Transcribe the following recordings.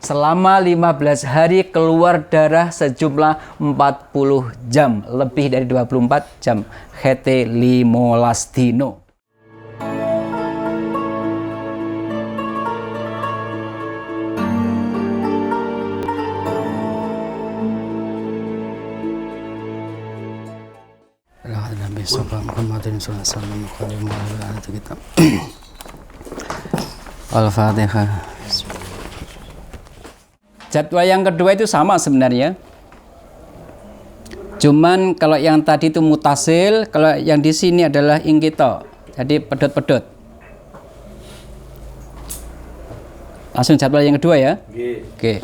Selama 15 hari keluar darah sejumlah 40 jam, lebih dari 24 jam. Haidé 15 dino. Al-Fatihah. Jadwal yang kedua itu sama sebenarnya. Cuman kalau yang tadi itu mutasil, kalau yang di sini adalah inqita. Jadi pedot-pedot. Langsung jadwal yang kedua ya. Oke.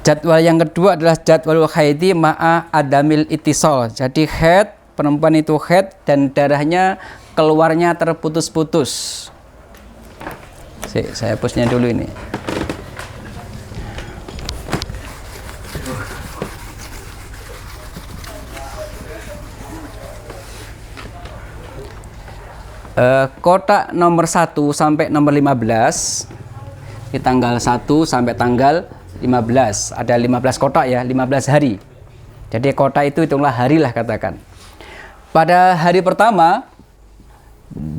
Jadwal yang kedua adalah jadwal haidi ma'a adamil itisol. Jadi haid, perempuan itu haid dan darahnya keluarnya terputus-putus. Saya hapusnya dulu ini. Kotak nomor 1 sampai nomor 15 di tanggal 1 sampai tanggal 15. Ada 15 kotak ya, 15 hari. Jadi kotak itu hitunglah hari lah katakan. Pada hari pertama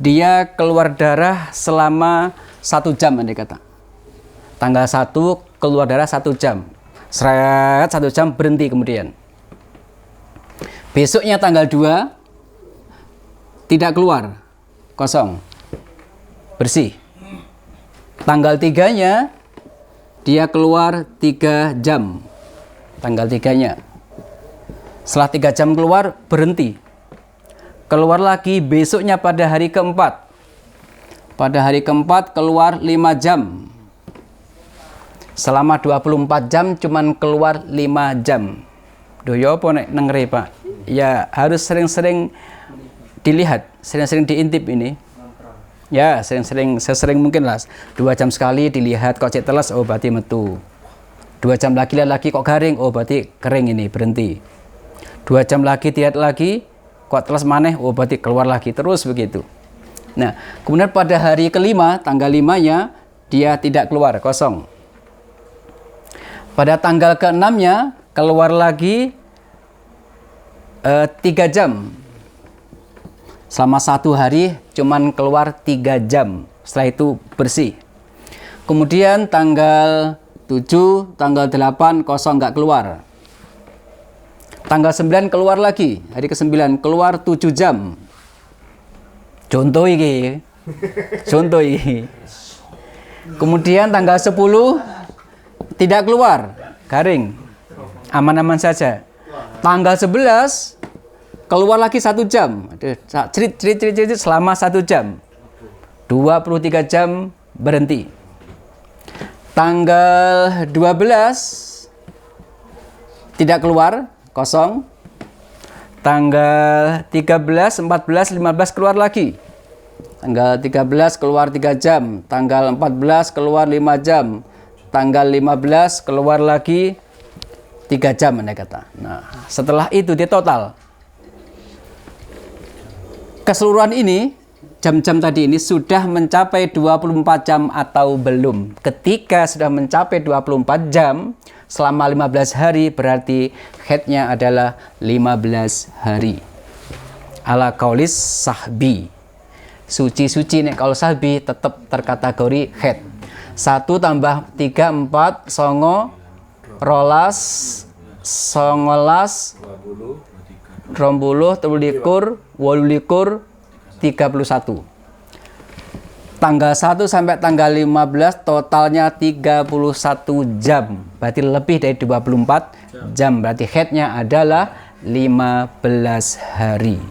dia keluar darah selama 1 jam andai kata. Tanggal 1 keluar darah 1 jam. Seret 1 jam berhenti kemudian. Besoknya tanggal 2 tidak keluar. Kosong. Bersih. Tanggal 3-nya dia keluar 3 jam. Tanggal 3-nya. Setelah 3 jam keluar berhenti. Keluar lagi besoknya pada hari keempat. Pada hari keempat keluar 5 jam. Selama 24 jam cuman keluar 5 jam. Duh ya apa nek nengre Pak? Ya harus sering-sering dilihat, sering-sering diintip ini. Ya sesering mungkin lah. 2 jam sekali dilihat kok cek teles, oh berarti metu. 2 jam lagi lihat lagi kok garing, oh berarti kering ini, berhenti. 2 jam lagi lihat lagi kok teles maneh, oh berarti keluar lagi, terus begitu. Nah, kemudian pada hari kelima, tanggal 5-nya, dia tidak keluar, kosong. Pada tanggal ke-6-nya, keluar lagi 3 jam. Selama 1 hari, cuman keluar 3 jam. Setelah itu bersih. Kemudian tanggal 7, tanggal 8, kosong, nggak keluar. Tanggal 9 keluar lagi, hari ke-9, keluar 7 jam. Contoh ini. Kemudian tanggal 10 tidak keluar, garing, aman-aman saja. Tanggal 11 keluar lagi 1 jam, cerit selama 1 jam, 23 jam berhenti. Tanggal 12 tidak keluar, kosong. Tanggal 13, 14, 15 keluar lagi. Tanggal 13 keluar 3 jam. Tanggal 14 keluar 5 jam. Tanggal 15 keluar lagi 3 jam andai kata. Nah, setelah itu dia total. Keseluruhan ini, jam-jam tadi ini sudah mencapai 24 jam atau belum. Ketika sudah mencapai 24 jam, selama 15 hari berarti haidnya adalah 15 hari. Ala kaulis sahbi. Suci-suci nek kalau sahbi tetap terkategori haid. 1 tambah 3, 4, songo, rolas, songolas, rombuluh, telulikur, wolulikur, 31. Tanggal 1 sampai tanggal 15 totalnya 31 jam. Berarti lebih dari 24 jam. Berarti haidnya adalah 15 hari.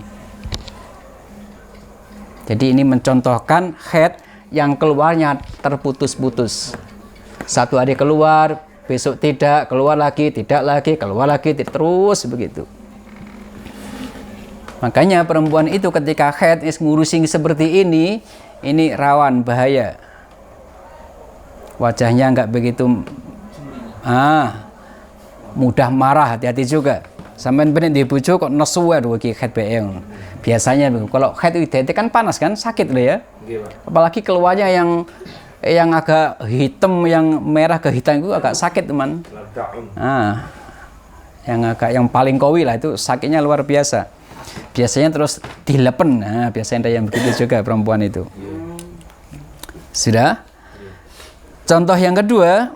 Jadi ini mencontohkan haid yang keluarnya terputus-putus. 1 hari keluar, besok tidak, keluar lagi, tidak lagi, keluar lagi, terus begitu. Makanya perempuan itu ketika haid ngurusin seperti ini rawan bahaya. Wajahnya nggak begitu mudah marah, hati-hati juga. Sampeyan bener di bojo kok nesu wae iki haid bae. Biasanya kalau haid itu kan panas kan, sakit loh ya. Apalagi keluarnya yang yang agak hitam, yang merah ke hitam itu agak sakit teman. Nah, yang paling kowi lah itu sakitnya luar biasa. Biasanya terus dilepen. Nah, biasanya ada yang begitu juga perempuan itu. Sudah? Contoh yang kedua,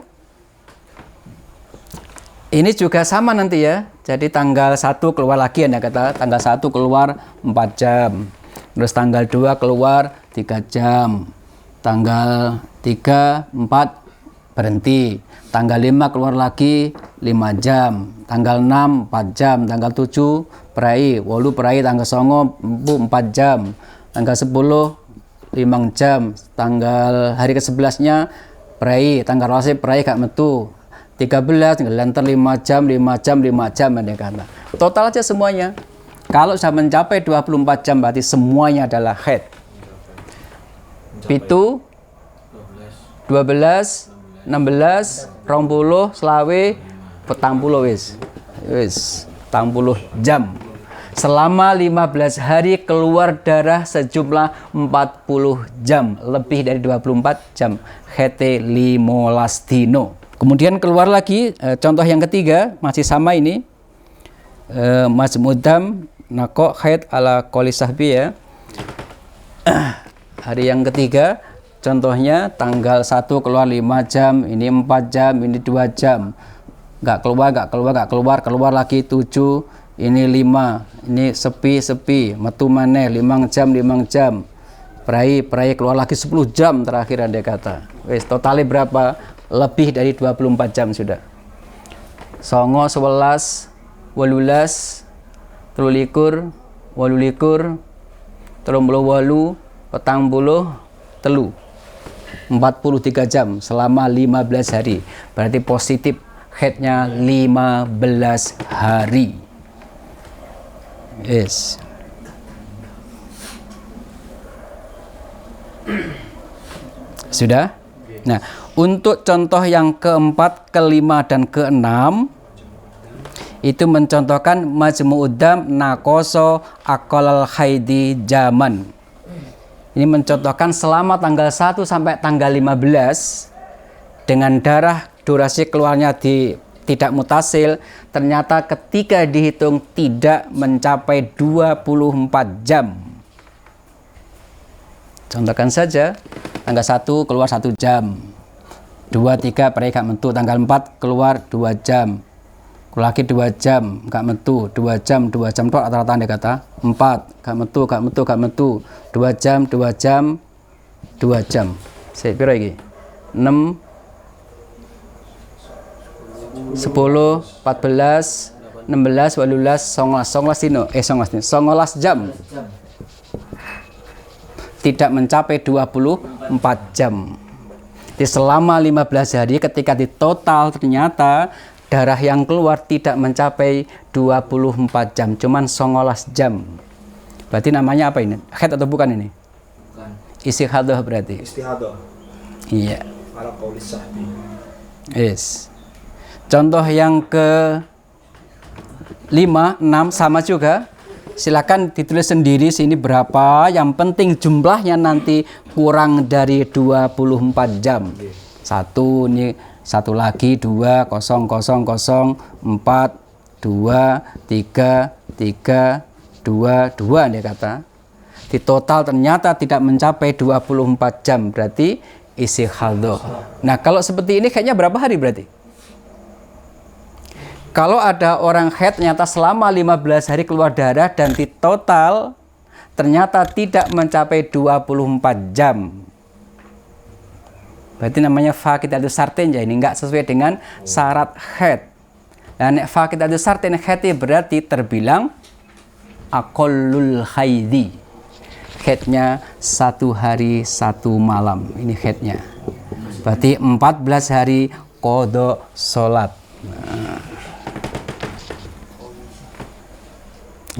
ini juga sama nanti ya. Jadi tanggal 1 keluar lagi, Anda kata tanggal 1 keluar 4 jam. Terus tanggal 2 keluar 3 jam. Tanggal 3, 4 berhenti. Tanggal 5 keluar lagi 5 jam. Tanggal 6 4 jam. Tanggal 7 perai, 8 perai, tanggal 9 4 jam. Tanggal 10 5 jam. Tanggal hari ke-11-nya perai, tanggal 12 perai gak metu. 13 ngelantar 5 jam, 5 jam, 5 jam ada kata. Total aja semuanya. Kalau sudah mencapai 24 jam berarti semuanya adalah haid. Pitu 12 16 20 selawe 40 wis 40 jam. Selama 15 hari keluar darah sejumlah 40 jam, lebih dari 24 jam. Hete 15 dino. Kemudian keluar lagi contoh yang ketiga, masih sama ini. Majmudam nako haid ala qoli sahbi ya. Hari yang ketiga, contohnya tanggal 1 keluar 5 jam, ini 4 jam, ini 2 jam. Nggak keluar lagi 7, ini 5, ini sepi, metu maneh 5 jam. Perai keluar lagi 10 jam terakhir Anda kata. Wes totalnya berapa? Lebih dari 24 jam sudah. Songo 11, 18, 23, 28, 38, 43 jam selama 15 hari. Berarti positif haidnya 15 hari. Yes. Sudah? Nah, untuk contoh yang keempat, kelima, dan keenam itu mencontohkan majmu'udam nakoso akolal haidi zaman. Ini mencontohkan selama tanggal 1 sampai tanggal 15 dengan darah durasi keluarnya tidak mutasil, ternyata ketika dihitung tidak mencapai 24 jam. Contohkan saja, tanggal 1 keluar 1 jam, 2, 3 perai gak mentu, tanggal 4 keluar 2 jam, keluar lagi 2 jam, gak mentu, 2 jam tok rata-rata Anda kata, 4, gak mentu, 2 jam, 2 jam. Saya pira iki? 6, 10, 14, 16, 18, 19 jam. Tidak mencapai 24 jam. Di selama 15 hari ketika ditotal ternyata darah yang keluar tidak mencapai 24 jam, cuman 19 jam. Berarti namanya apa ini? Haid atau bukan ini? Bukan. Istihadah berarti. Istihadah. Iya. Ala qauli sahbi. Yes. Contoh yang ke 5, 6 sama juga. Silakan ditulis sendiri sini berapa, yang penting jumlahnya nanti kurang dari 24 jam. 1 ini 1 lagi 2 0 0 0 4 2 3 3 2 dia kata. Di total ternyata tidak mencapai 24 jam, berarti istihadah. Nah, kalau seperti ini kayaknya berapa hari berarti? Kalau ada orang haid ternyata selama 15 hari keluar darah dan di total ternyata tidak mencapai 24 jam. Berarti namanya faqidatus sartin ya, ini enggak sesuai dengan syarat haid. Dan faqidatus sartin haid berarti terbilang aqallul haidi. Haidnya 1 hari 1 malam. Ini haidnya. Berarti 14 hari qada salat. Nah.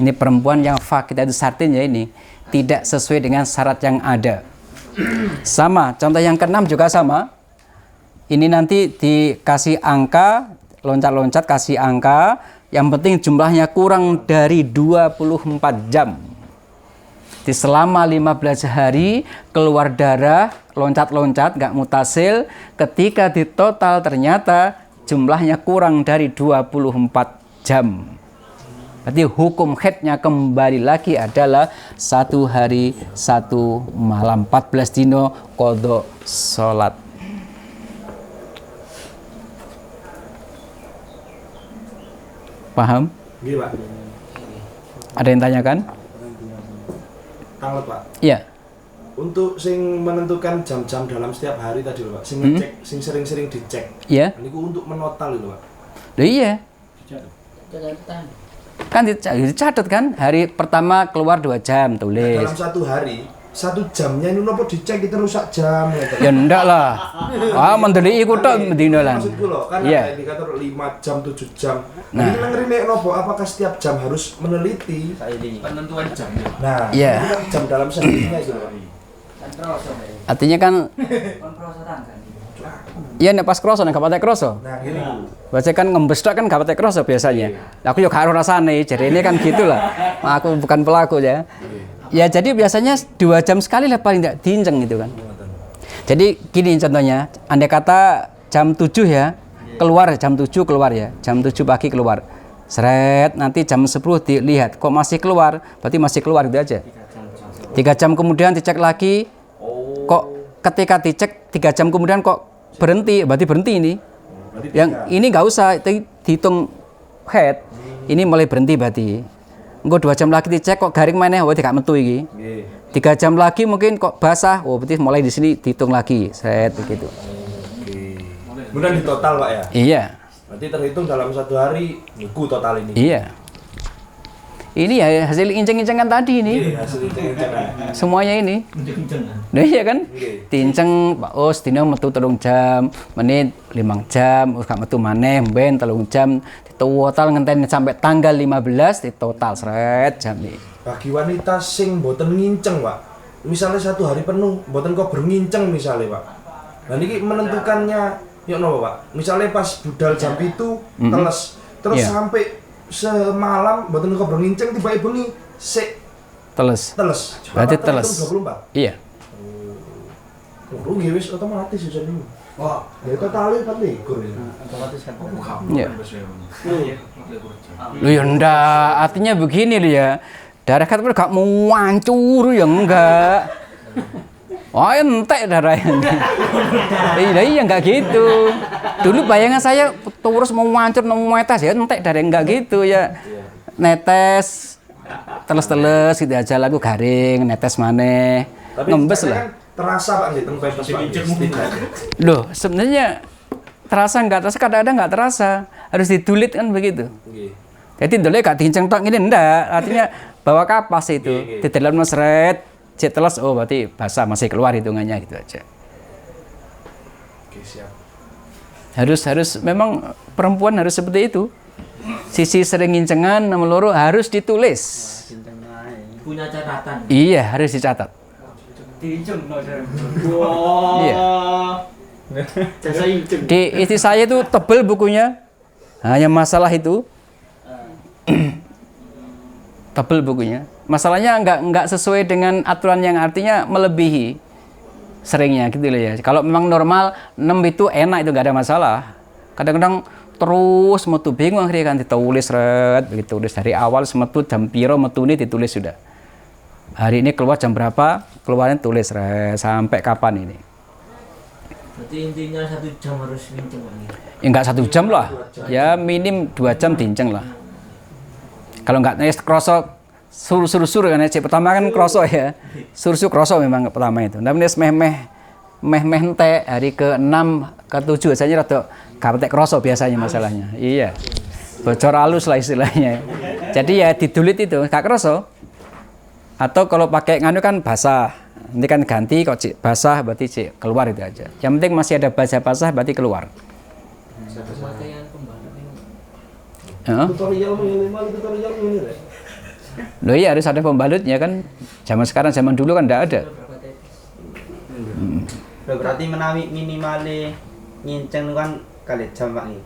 Ini perempuan yang faqidatus sartin ya, ini tidak sesuai dengan syarat yang ada. Sama, contoh yang ke-6 juga sama. Ini nanti dikasih angka, loncat-loncat kasih angka, yang penting jumlahnya kurang dari 24 jam. Di selama 15 hari keluar darah loncat-loncat, nggak mutasil. Ketika ditotal ternyata jumlahnya kurang dari 24 jam. Berarti hukum haidnya kembali lagi adalah 1 hari 1 malam, 14 dino qadha sholat. Paham? Nggih, Pak. Ada yang tanyakan? Tanglet, Pak. Iya. Untuk sing menentukan jam-jam dalam setiap hari tadi lho, Pak. Sing ngecek, sing sering-sering dicek. Iya. Niku untuk menotal lho, Pak. Loh iya. Kan dicatat kan, hari pertama keluar 2 jam tulis. Dalam 1 hari, 1 jamnya ini nopo dicek kita rusak jam gitu. Ya ndak lah. Mendeliki ku tok mendino lan. Maksudku lho, kan Iya. ada indikator 5 jam, 7 jam. Nah. Ini ngerime nopo? Apakah setiap jam harus meneliti penentuan jamnya. Nah, Iya. itu kan jam dalam seharinya itu, Pak. Artinya kan iya nek pas kroso nek gak patek kroso. Nah, gini. Baca kan ngembes tok kan gak patek kroso biasanya. Aku yo gak ero rasane, jadi ini kan gitulah. Aku bukan pelaku ya. Ya jadi biasanya 2 jam sekali lah paling tidak diinceng gitu kan. Jadi gini contohnya, andai kata jam 7 ya, keluar jam 7 keluar ya, jam 7 pagi keluar. Seret, nanti jam 10 dilihat, kok masih keluar, berarti masih keluar gitu aja. 3 jam kemudian dicek lagi, kok ketika dicek 3 jam kemudian kok berhenti, berarti berhenti ini. Yang ini nggak usah dihitung head, ini mulai berhenti berarti. Engko 2 jam lagi dicek kok garing maneh, oh tidak metu iki. 3 jam lagi mungkin kok basah, oh berarti mulai di sini dihitung lagi, set begitu. Kemudian di total, Pak ya. Iya. Berarti terhitung dalam 1 hari niku total ini. Iya. Ini ya hasil inceng-incengan tadi ini. Iya, hasil hitung-hitungan. Semuanya ini. Kenceng-kencengan. Nah iya kan? Nggih. Diinceng, Pak Os, dina metu 3 jam, menit 5 jam, gak metu maneh, mben 3 jam, ditotal ngenteni sampai tanggal 15 ditotal seret jam ini. Bagi wanita sing mboten nginceng, Pak. Misalnya 1 hari penuh mboten kok bernginceng misalnya, Pak. Nah niki menentukannya yo napa, Pak? Misalnya pas budal jam itu teles, terus Iya. sampai semalam mboten kok bernginceng tiba bengi sik Teles. teles. Berarti Bapak teles. terhitung 24. Iya. Oh, nggih wis otomatis ya niku. Wah, ya totalnya kan likur ya. Otomatis kan. Iya. Lu ya ndak, artinya begini lu ya. Darah kan gak mau hancur ya enggak. Oh entek darahnya. Iya enggak gitu. Dulu bayangan saya terus mau hancur, mau netes ya entek darah enggak gitu ya. Netes, teles-teles gitu aja lagu garing, netes maneh. Tapi Ngembes katanya lah. kan terasa, Pak, nggih teng pepes, Pak. Setidaknya. Loh, sebenarnya terasa enggak terasa, kadang-kadang enggak terasa. Harus didulit kan begitu. Nggih. Jadi dulu gak diinceng tok ngene ndak, artinya bawa kapas itu. Di dalam mesret, cek teles, oh berarti basah masih keluar hitungannya gitu aja. Oke, siap. Harus memang perempuan harus seperti itu. Sisi sering ngincengan nomor loro harus ditulis. Punya catatan. Iya, harus dicatat. Diinceng no. Iya. Jasa inceng. Di istri saya itu tebel bukunya. Hanya masalah itu. Tebel bukunya. Masalahnya enggak sesuai dengan aturan yang artinya melebihi seringnya gitu loh ya. Kalau memang normal 6 itu enak, itu enggak ada masalah. Kadang-kadang terus metu bingung akhirnya kan ditulis red begitu, tulis dari awal semetu jam piro metu ini ditulis sudah. Hari ini keluar jam berapa, keluarnya tulis red sampai kapan ini. Berarti intinya 1 jam harus nginceng lagi. Ya enggak 1 jam lah. Ya minim 2 jam diinceng lah. Kalau enggak nes kroso sur kan cek pertama kan kroso ya. Sur kroso memang pertama itu. Tapi nes meh ente hari ke-6 ke-7 biasanya rada gak kroso biasanya masalahnya. Iya. Bocor halus lah istilahnya. Jadi ya didulit itu gak kroso. Atau kalau pakai nganu kan basah. Nanti kan ganti kok cik basah berarti cik keluar itu aja. Yang penting masih ada basah berarti keluar. Pemakaian pembalap ini. Heeh. Tutorial minimal tutorial ini deh. Loh iya harus ada pembalutnya kan. Zaman sekarang, zaman dulu kan enggak ada. Berapa tetes? Berarti menawi minimale nginceng kan kali jam Pak iki.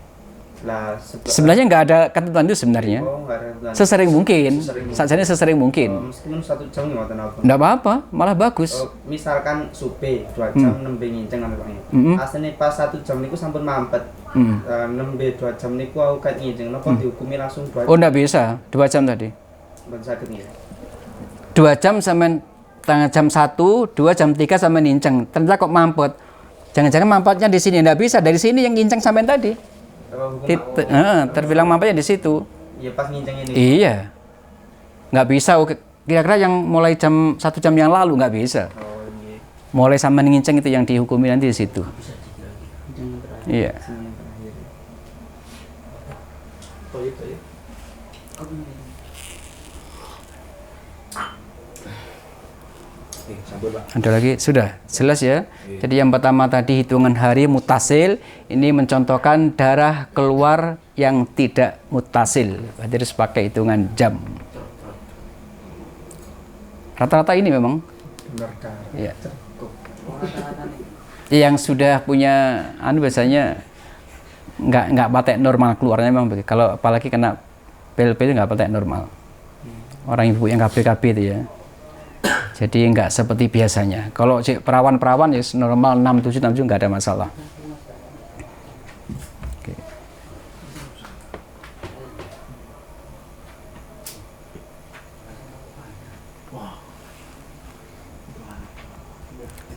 Lah Sebenarnya nggak ada ketentuan itu sebenarnya. Oh, nggak ada ketentuan. Sesering mungkin. Sesering mungkin. Sajane sesering mungkin. Meskipun 1 jam ngoten apa. Nggak apa-apa, malah bagus. Misalkan supe 2 jam nembe nginceng kan Pak. Asline pas 1 jam niku sampun mampet. Nembe 2 jam niku aku kat nginceng napa dihukumi langsung 2 jam. Oh, nggak bisa. 2 jam tadi. Ben saged nggih. 2 jam sampai tanggal jam 1, 2 jam 3 sampai ninceng. Ternyata kok mampet. Jangan-jangan mampetnya di sini. Nggak bisa. Dari sini yang nginceng sampai tadi. Terbilang mampetnya di situ. Iya pas nginceng ini. Iya. Nggak bisa. Kira-kira yang mulai jam 1 jam yang lalu nggak bisa. Oh, nggih. Mulai sama nginceng itu yang dihukumi nanti di situ. Nginceng terakhir. Iya. Sini yang terakhir. Oh, itu ya. Nih, sabar, Pak. Ada lagi? Sudah jelas ya. Jadi yang pertama tadi hitungan hari mutasil, ini mencontohkan darah keluar yang tidak mutasil. Berarti harus pakai hitungan jam. Rata-rata ini memang. Benar kan. Ya. Yang sudah punya biasanya nggak patek normal keluarnya memang begitu. Kalau apalagi kena PLP itu nggak patek normal. Orang ibu yang KB itu ya. Jadi nggak seperti biasanya. Kalau perawan-perawan ya normal 6, 7 nggak ada masalah. Oke.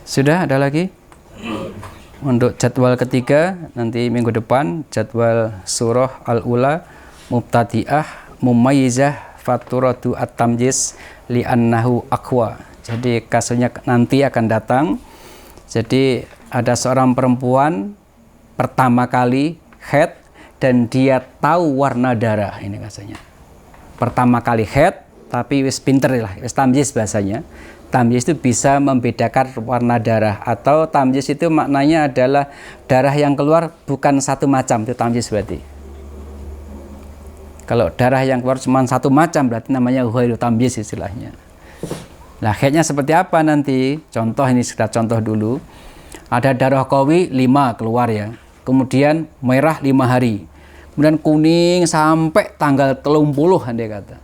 Sudah ada lagi? Untuk jadwal ketiga nanti minggu depan jadwal surah Al-Ula, Mubtadi'ah, Mumayyizah, Faturatu At-Tamyiz, Li'annahu Aqwa. Jadi kasusnya nanti akan datang. Jadi ada seorang perempuan pertama kali haid dan dia tahu warna darah, ini kasusnya. Pertama kali haid tapi wis pinter lah, wis tamyiz bahasanya. Tamyiz itu bisa membedakan warna darah, atau tamyiz itu maknanya adalah darah yang keluar bukan satu macam, itu tamyiz berarti. Kalau darah yang keluar cuma satu macam berarti namanya ghairu tamyiz istilahnya. Nah, haidnya seperti apa nanti? Contoh ini sudah contoh dulu. Ada darah qawi 5 keluar ya. Kemudian merah 5 hari. Kemudian kuning sampai tanggal 30 andai kata.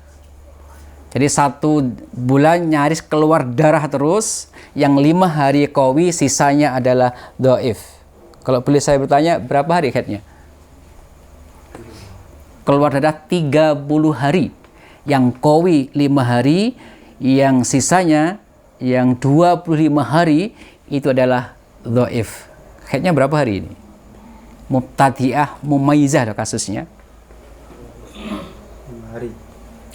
Jadi 1 bulan nyaris keluar darah terus, yang 5 hari qawi, sisanya adalah dhaif. Kalau boleh saya bertanya, berapa hari haidnya? Keluar darah 30 hari. Yang qawi 5 hari, yang sisanya yang 25 hari itu adalah dhaif. Haidnya berapa hari ini? Mubtadi'ah, mumayyizah kasusnya. 5 hari.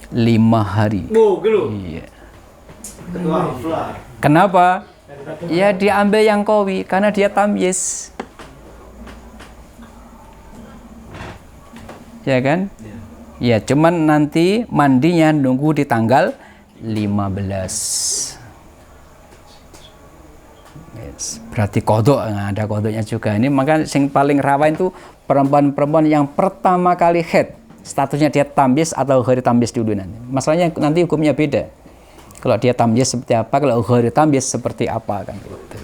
5 hari. Oh, gitu. Iya. Ketua. Kenapa? Ya diambil yang qawi karena dia tamyiz. Ya kan? Ya, cuman nanti mandinya nunggu di tanggal 15. Yes. Berarti kodok, ada kodoknya juga. Ini maka yang paling rawan itu perempuan-perempuan yang pertama kali haid. Statusnya dia tamyiz atau ghairu tamyiz dulu nanti. Masalahnya nanti hukumnya beda. Kalau dia tamyiz seperti apa, kalau ghairu tamyiz seperti apa kan gitu.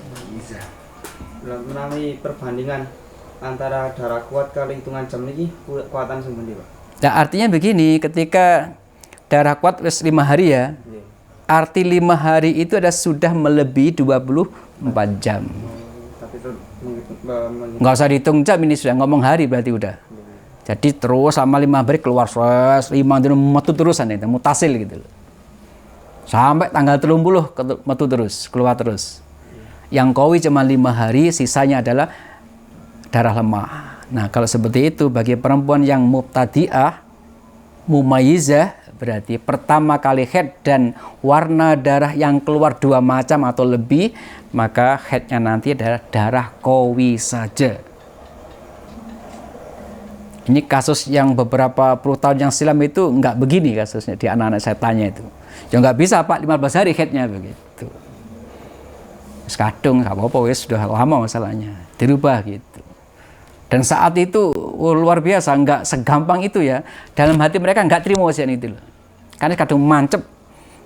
Melalui perbandingan antara darah kuat kali hitungan jam ini kuatan semuanya Pak. Nah, artinya begini, ketika darah kuat wis 5 hari ya. Arti 5 hari itu ada sudah melebihi 24 jam. Tapi itu Nggak usah dihitung jam, ini sudah ngomong hari berarti udah. Jadi terus sama 5 hari keluar 5 metu terusan itu, mutasil gitu loh. Sampai tanggal 30 metu terus, keluar terus. Yang qawi cuma 5 hari, sisanya adalah darah lemah. Nah, kalau seperti itu bagi perempuan yang mubtadi'ah, mumayyizah, berarti pertama kali haid dan warna darah yang keluar 2 macam atau lebih, maka haidnya nanti adalah darah qawi saja. Ini kasus yang beberapa puluh tahun yang silam itu nggak begini kasusnya di anak-anak saya tanya itu. Ya nggak bisa Pak, 15 hari haidnya begitu. Sekadung nggak apa-apa, wes sudah lama masalahnya, dirubah gitu. Dan saat itu luar biasa, nggak segampang itu ya. Dalam hati mereka nggak terima ujian itu loh. Karena kadang mancep,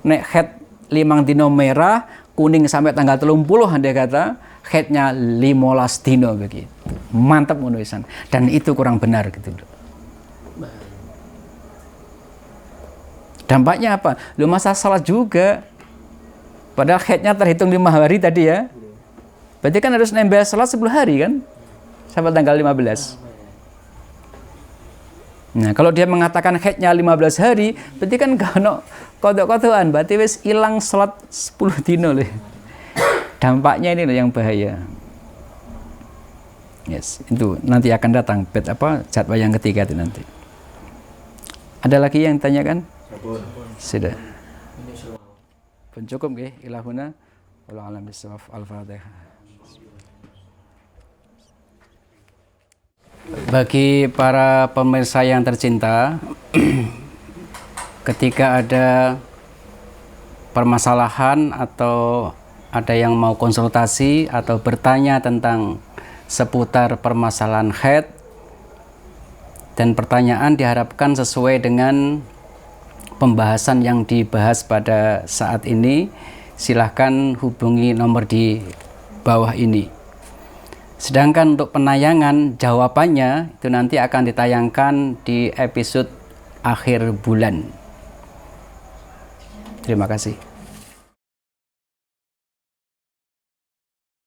nek haid 5 dino merah, kuning sampai tanggal 30 andai kata, haidnya 15 dino begitu. Mantap menulisan. Dan itu kurang benar gitu loh. Dampaknya apa? Lu masa salat juga. Padahal haidnya terhitung 5 hari tadi ya. Berarti kan harus nambah salat 10 hari kan? Sampai tanggal 15. Nah, kalau dia mengatakan haidnya 15 hari, berarti kan kalau kodok-kodokan, berarti wis hilang salat 10 dino loh. Dampaknya ini loh yang bahaya. Yes, itu nanti akan datang jadwal yang ketiga itu nanti. Ada lagi yang tanyakan? Sudah. Pun cukup nggih, ilahuna wallahu a'lam bissawab. Al-Fatihah. Bagi para pemirsa yang tercinta, ketika ada permasalahan atau ada yang mau konsultasi atau bertanya tentang seputar permasalahan haid dan pertanyaan diharapkan sesuai dengan pembahasan yang dibahas pada saat ini, silahkan hubungi nomor di bawah ini. Sedangkan untuk penayangan jawabannya itu nanti akan ditayangkan di episode akhir bulan. Terima kasih.